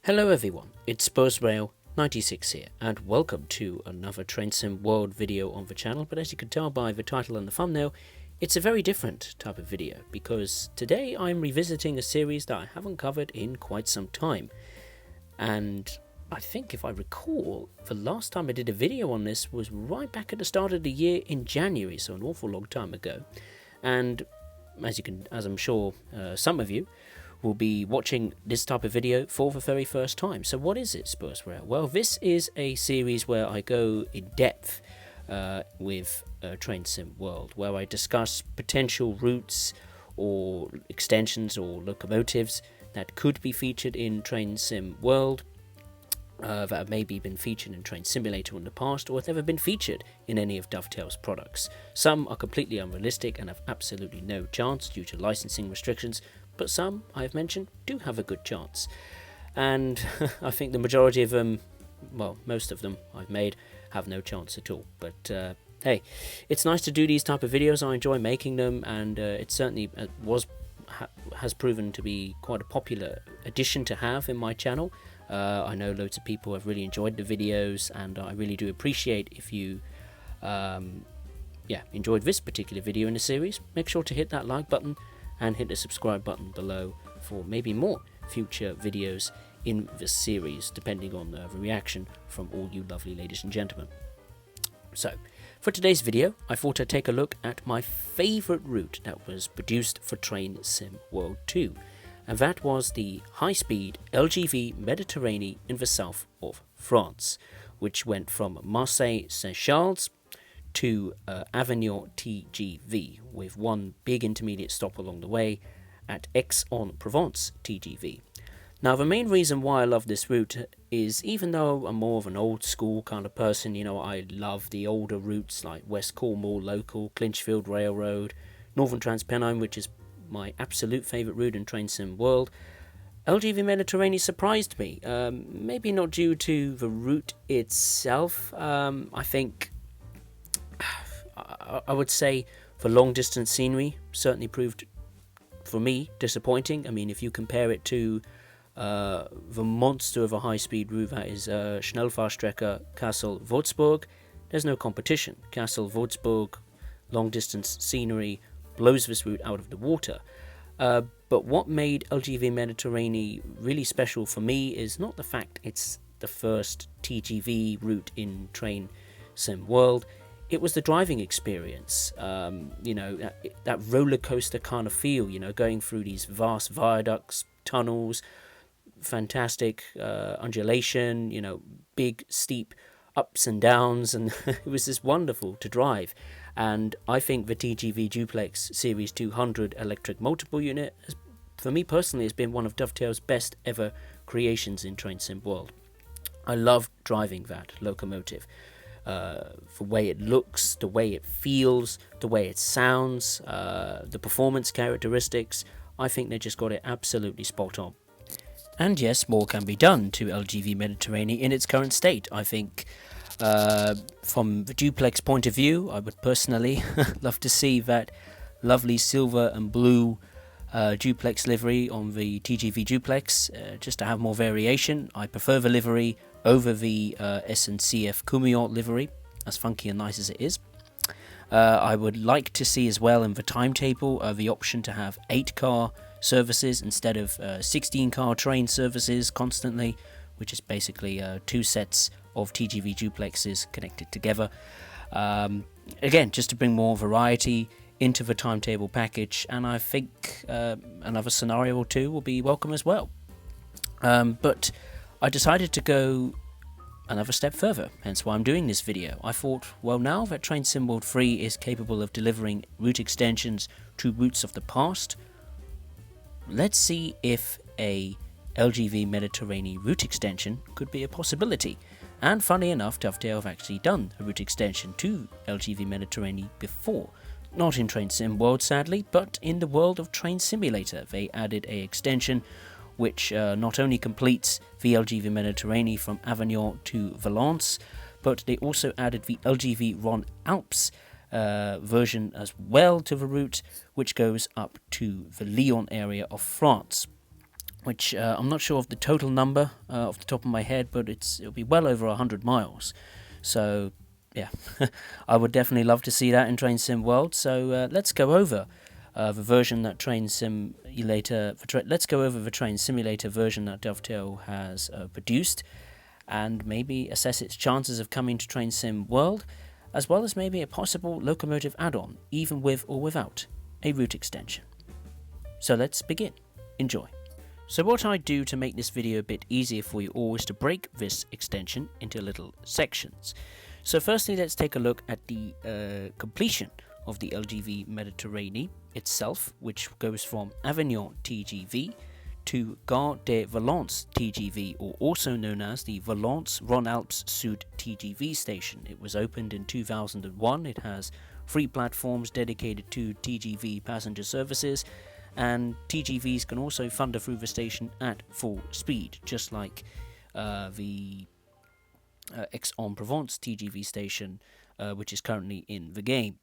Hello everyone, it's SpursRail96 here, and welcome to another Train Sim World video on the channel. But as you can tell by the title and the thumbnail, it's a very different type of video, because today I'm revisiting a series that I haven't covered in quite some time. And I think if I recall, the last time I did a video on this was right back at the start of the year in January, so an awful long time ago. And as I'm sure some of you will be watching this type of video for the very first time. So what is it, Spurs Rail? Well, this is a series where I go in depth with Train Sim World, where I discuss potential routes or extensions or locomotives that could be featured in Train Sim World, that have maybe been featured in Train Simulator in the past, or have never been featured in any of Dovetail's products. Some are completely unrealistic and have absolutely no chance due to licensing restrictions, but some, I've mentioned, do have a good chance. And I think the majority of them, well, most of them I've made, have no chance at all. But hey, it's nice to do these type of videos. I enjoy making them, and it certainly has proven to be quite a popular addition to have in my channel. I know loads of people have really enjoyed the videos, and I really do appreciate if you enjoyed this particular video in the series. Make sure to hit that like button and hit the subscribe button below for maybe more future videos in this series, depending on the reaction from all you lovely ladies and gentlemen. So, for today's video, I thought I'd take a look at my favourite route that was produced for Train Sim World 2, and that was the high-speed LGV Méditerranée in the south of France, which went from Marseille-Saint-Charles to Avignon TGV, with one big intermediate stop along the way at Aix-en-Provence TGV. Now, the main reason why I love this route is, even though I'm more of an old school kind of person, you know, I love the older routes like West Cornwall Local, Clinchfield Railroad, Northern Transpennine, which is my absolute favourite route in Train Sim World, LGV Méditerranée surprised me. Maybe not due to the route itself. I think I would say the long distance scenery certainly proved, for me, disappointing. I mean, if you compare it to the monster of a high-speed route that is Schnellfahrstrecke Kassel-Würzburg, there's no competition. Kassel-Würzburg, long-distance scenery, blows this route out of the water. But what made LGV Méditerranée really special for me is not the fact it's the first TGV route in Train Sim World. It was the driving experience, you know, that roller coaster kind of feel, you know, going through these vast viaducts, tunnels, fantastic undulation, you know, big steep ups and downs, and it was just wonderful to drive. And I think the TGV Duplex Series 200 electric multiple unit, for me personally, has been one of Dovetail's best ever creations in Train Sim World. I love driving that locomotive. The way it looks, the way it feels, the way it sounds, the performance characteristics, I think they just got it absolutely spot on. And yes, more can be done to LGV Méditerranée in its current state. I think from the duplex point of view, I would personally love to see that lovely silver and blue duplex livery on the TGV duplex, just to have more variation. I prefer the livery over the SNCF Coumillon livery, as funky and nice as it is. I would like to see as well in the timetable the option to have 8-car services instead of 16-car train services constantly, which is basically 2 sets of TGV duplexes connected together. Again, just to bring more variety into the timetable package, and I think another scenario or two will be welcome as well. But I decided to go another step further, hence why I'm doing this video. I thought, well, now that Train Sim World 3 is capable of delivering route extensions to routes of the past, let's see if a LGV Méditerranée route extension could be a possibility. And funny enough, Dovetail have actually done a route extension to LGV Méditerranée before. Not in Train Sim World, sadly, but in the world of Train Simulator. They added a extension which not only completes the LGV Méditerranée from Avignon to Valence, but they also added the LGV Rhône-Alpes version as well to the route, which goes up to the Lyon area of France. which I'm not sure of the total number off the top of my head, but it'll be well over 100 miles. So yeah, I would definitely love to see that in Train Sim World. So let's go over the version that Train Simulator. Let's go over the Train Simulator version that Dovetail has produced, and maybe assess its chances of coming to Train Sim World, as well as maybe a possible locomotive add-on, even with or without a route extension. So let's begin. Enjoy. So what I do to make this video a bit easier for you all is to break this extension into little sections. So firstly, let's take a look at the completion of the LGV Méditerranée itself, which goes from Avignon TGV to Gare de Valence TGV, or also known as the Valence Rhone-Alpes Sud TGV station. It was opened in 2001. It has 3 platforms dedicated to TGV passenger services, and TGVs can also thunder through the station at full speed, just like the Aix-en-Provence TGV station, which is currently in the game.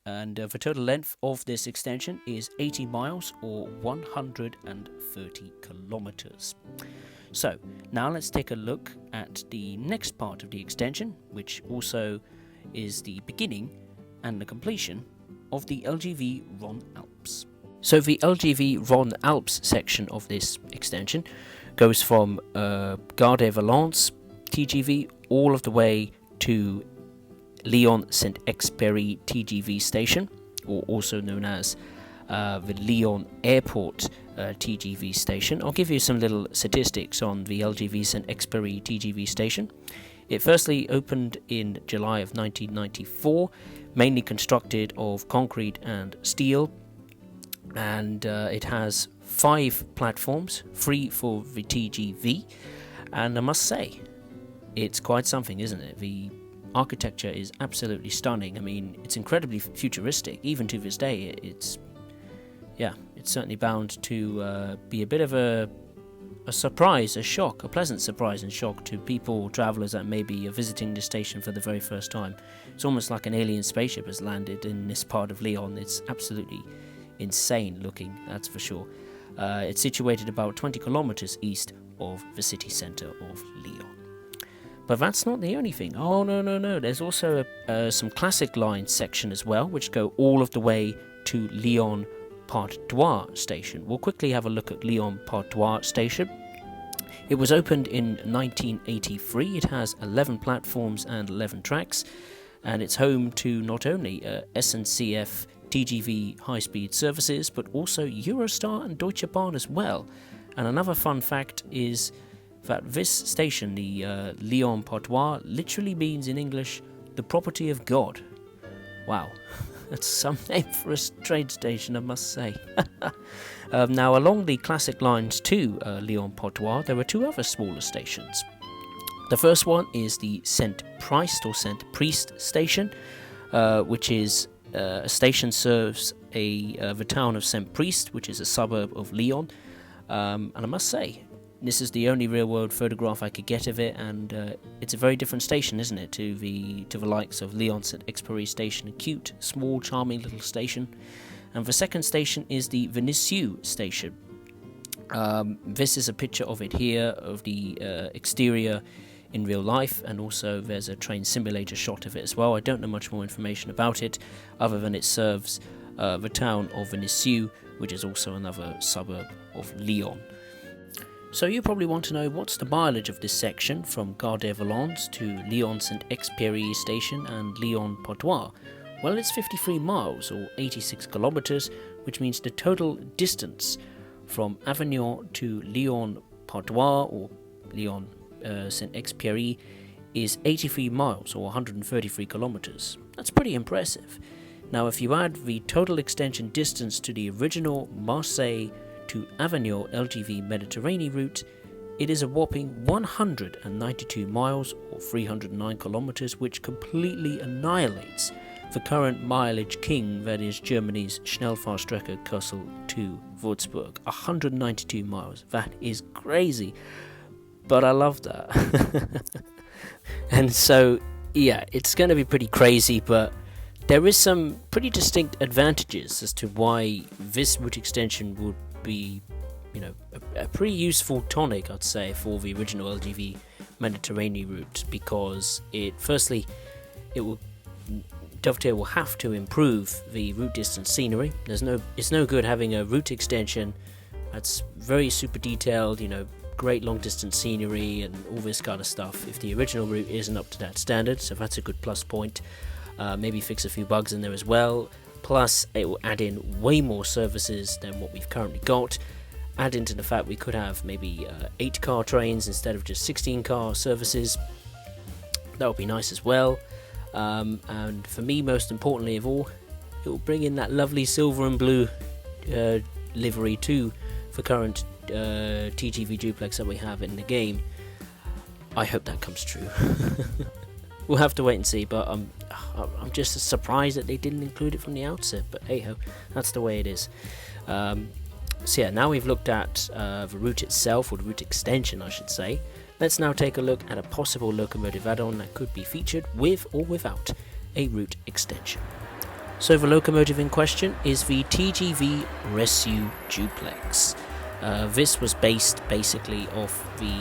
And the total length of this extension is 80 miles or 130 kilometers. So now let's take a look at the next part of the extension, which also is the beginning and the completion of the LGV Rhône-Alpes. So the LGV Rhône-Alpes section of this extension goes from Gare de Valence TGV all of the way to Lyon-Saint-Exupéry TGV station, or also known as the Lyon Airport TGV station. I'll give you some little statistics on the LGV Saint-Exupéry TGV station. It firstly opened in July of 1994, mainly constructed of concrete and steel, and it has 5 platforms, 3 for the TGV, and I must say, it's quite something, isn't it? The architecture is absolutely stunning. I mean, it's incredibly futuristic. Even to this day, it's certainly bound to be a bit of a surprise, a shock, a pleasant surprise and shock to people, travellers that maybe are visiting the station for the very first time. It's almost like an alien spaceship has landed in this part of Lyon. It's absolutely insane looking, that's for sure. It's situated about 20 kilometers east of the city centre of Lyon. But that's not the only thing. Oh, no. There's also some classic line section as well, which go all of the way to Lyon Part-Droit station. We'll quickly have a look at Lyon Part-Droit station. It was opened in 1983. It has 11 platforms and 11 tracks, and it's home to not only SNCF TGV high-speed services, but also Eurostar and Deutsche Bahn as well. And another fun fact is that this station, the Lyon Part-Droit, literally means in English, the property of God. Wow, that's some name for a train station, I must say. Now, along the classic lines to Lyon Part-Droit, there are 2 other smaller stations. The first one is the Saint Priest or Saint Priest station, which is a station serves the town of Saint Priest, which is a suburb of Lyon. And I must say, this is the only real-world photograph I could get of it, and it's a very different station, isn't it, to the likes of Lyon-Saint-Exupéry station, a cute, small, charming little station. And the second station is the Vénissieux station. This is a picture of it here, of the exterior in real life, and also there's a train simulator shot of it as well. I don't know much more information about it, other than it serves the town of Vénissieux, which is also another suburb of Lyon. So you probably want to know what's the mileage of this section from Gare de Valence to Lyon-Saint-Exupéry station and Lyon Part-Droit. Well, it's 53 miles or 86 kilometers, which means the total distance from Avignon to Lyon Part-Droit or Lyon Saint-Exupéry is 83 miles or 133 kilometers. That's pretty impressive. Now, if you add the total extension distance to the original Marseille to Avignon LGV Méditerranée route, it is a whopping 192 miles or 309 kilometers, which completely annihilates the current mileage king, that is Germany's Schnellfahrstrecke Kassel to Würzburg. 192 miles. That is crazy, but I love that. And so, yeah, it's going to be pretty crazy, but there is some pretty distinct advantages as to why this route extension would be a pretty useful tonic, I'd say, for the original LGV Mediterranean route, because it will have to improve the route distance scenery. It's no good having a route extension that's very super detailed, great long distance scenery and all this kind of stuff, if the original route isn't up to that standard. So that's a good plus point. Maybe fix a few bugs in there as well. Plus, it will add in way more services than what we've currently got. Add into the fact we could have maybe 8-car trains instead of just 16-car services. That would be nice as well. And for me, most importantly of all, it will bring in that lovely silver and blue livery too for current TGV duplex that we have in the game. I hope that comes true. We'll have to wait and see, but I'm just surprised that they didn't include it from the outset, but hey ho, that's the way it is. So yeah, now we've looked at the route itself, or the route extension I should say. Let's now take a look at a possible locomotive add-on that could be featured with or without a route extension. So the locomotive in question is the TGV Rhône-Alpes duplex. This was based basically off the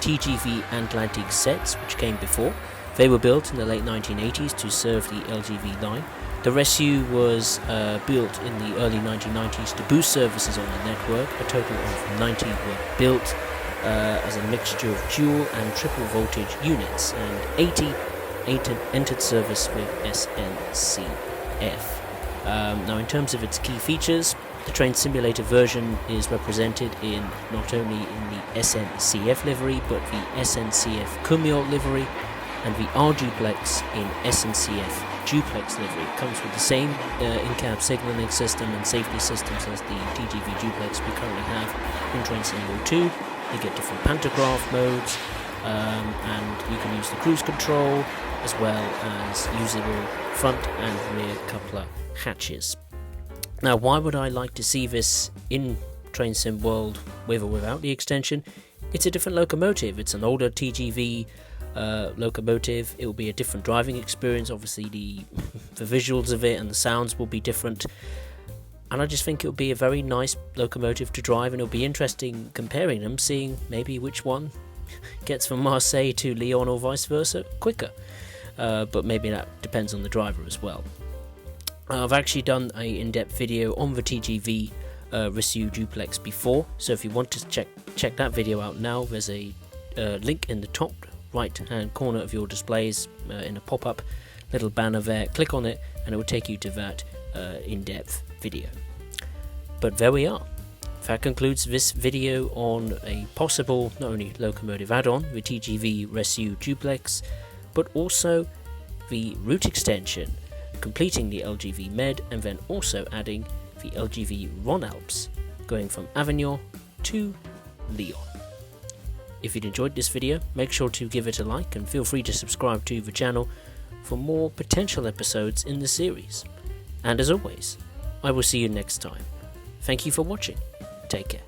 TGV Atlantic sets which came before. They were built in the late 1980s to serve the LGV line. The Rhône-Alpes was built in the early 1990s to boost services on the network. A total of 90 were built as a mixture of dual and triple voltage units, and 80 entered service with SNCF. Now in terms of its key features, the train simulator version is represented in not only in the SNCF livery, but the SNCF Cumiot livery and the R duplex in SNCF duplex livery. It comes with the same in-cab signalling system and safety systems as the TGV duplex we currently have in Train Sim World 2. You get different pantograph modes, and you can use the cruise control as well as usable front and rear coupler hatches. Now, why would I like to see this in Train Sim World with or without the extension? It's a different locomotive. It's an older TGV locomotive. It will be a different driving experience. Obviously, the visuals of it and the sounds will be different. And I just think it will be a very nice locomotive to drive, and it'll be interesting comparing them, seeing maybe which one gets from Marseille to Lyon or vice versa quicker. But maybe that depends on the driver as well. I've actually done an in-depth video on the TGV Rhône-Alpes duplex before, so if you want to check that video out now, there's a link in the top right hand corner of your displays in a pop-up little banner there. Click on it and it will take you to that in-depth video. But there we are. That concludes this video on a possible not only locomotive add-on, the TGV Rhône-Alpes duplex, but also the route extension, completing the LGV Med and then also adding the LGV Rhône-Alpes, going from Avignon to Lyon. If you'd enjoyed this video, make sure to give it a like and feel free to subscribe to the channel for more potential episodes in the series. And as always, I will see you next time. Thank you for watching. Take care.